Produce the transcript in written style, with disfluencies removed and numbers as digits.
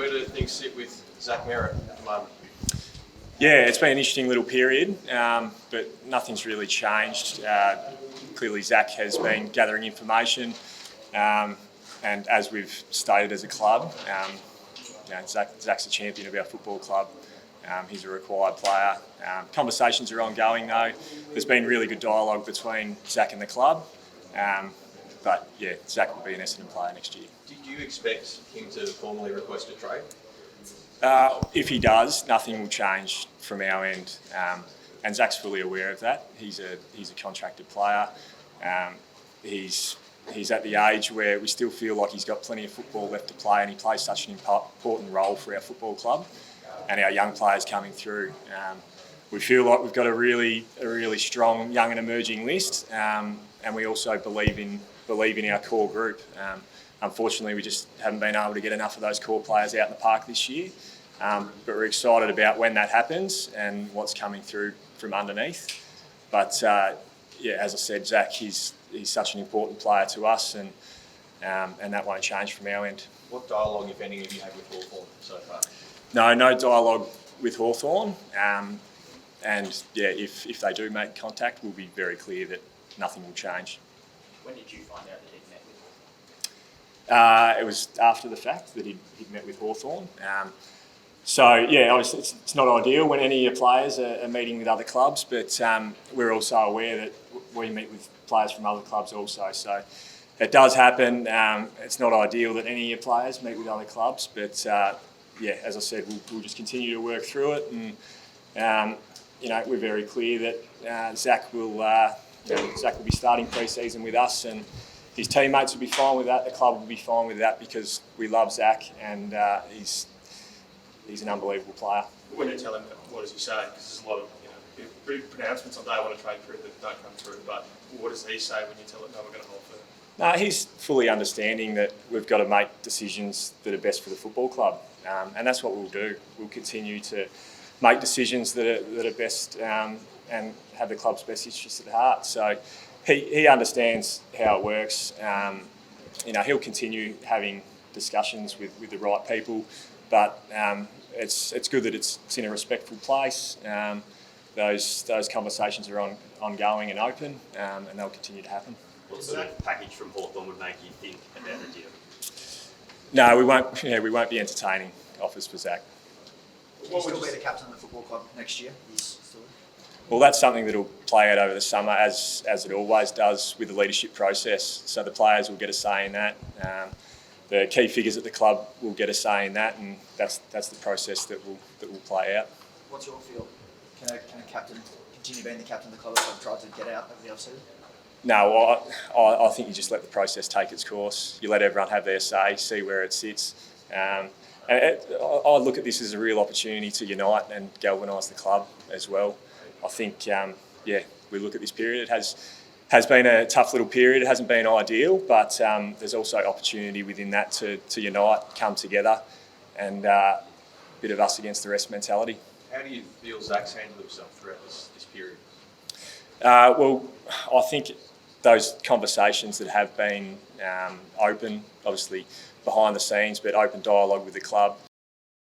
where do things sit with Zach Merrett at the moment? Yeah, it's been an interesting little period, but nothing's really changed. Clearly, Zach has been gathering information, and as we've stated as a club, Zach's a champion of our football club. He's a required player. Conversations are ongoing though. There's been really good dialogue between Zach and the club, but yeah, Zach will be an Essendon player next year. Did you expect him to formally request a trade? If he does, nothing will change from our end, and Zach's fully aware of that. He's a contracted player. He's at the age where we still feel like he's got plenty of football left to play, and he plays such an important role for our football club and our young players coming through. We feel like we've got a really strong young and emerging list, and we also believe in our core group. Unfortunately, we just haven't been able to get enough of those core players out in the park this year. But we're excited about when that happens and what's coming through from underneath. But yeah, as I said, Zach, he's such an important player to us, and that won't change from our end. What dialogue, if any, have you had with Hawthorn so far? No dialogue with Hawthorn. And yeah, if they do make contact, we'll be very clear that nothing will change. When did you find out that he'd met with? It was after the fact that he'd met with Hawthorn. So yeah, obviously it's not ideal when any of your players are meeting with other clubs, but we're also aware that we meet with players from other clubs also. So it does happen. It's not ideal that any of your players meet with other clubs, but yeah, as I said, we'll just continue to work through it, and we're very clear that Zach will be starting pre-season with us, and his teammates will be fine with that. The club will be fine with that because we love Zach, and he's an unbelievable player. When you tell him, what does he say? Because there's a lot of big pronouncements on day one of trade period that don't come through. But what does he say when you tell him, no, we're going to hold firm? No, he's fully understanding that we've got to make decisions that are best for the football club, and that's what we'll do. We'll continue to make decisions that are best and have the club's best interests at heart. So he understands how it works. He'll continue having discussions with the right people, but it's good that it's in a respectful place. Those conversations are ongoing and open, and they'll continue to happen. What sort of package from Hawthorn would make you think about a deal? No, we won't. We won't be entertaining offers for Zach. Will he still be the captain of the football club next year? Well, that's something that will play out over the summer, as it always does with the leadership process. So the players will get a say in that. The key figures at the club will get a say in that, and that's the process that will play out. What's your feel? Can a captain continue being the captain of the club if they've tried to get out over the offseason? No, I think you just let the process take its course. You let everyone have their say, see where it sits. I look at this as a real opportunity to unite and galvanise the club as well. I think, we look at this period. It has been a tough little period. It hasn't been ideal, but there's also opportunity within that to unite, come together, and a bit of us against the rest mentality. How do you feel Zach's handled himself throughout this period? Well, I think those conversations that have been open, obviously behind the scenes, but open dialogue with the club,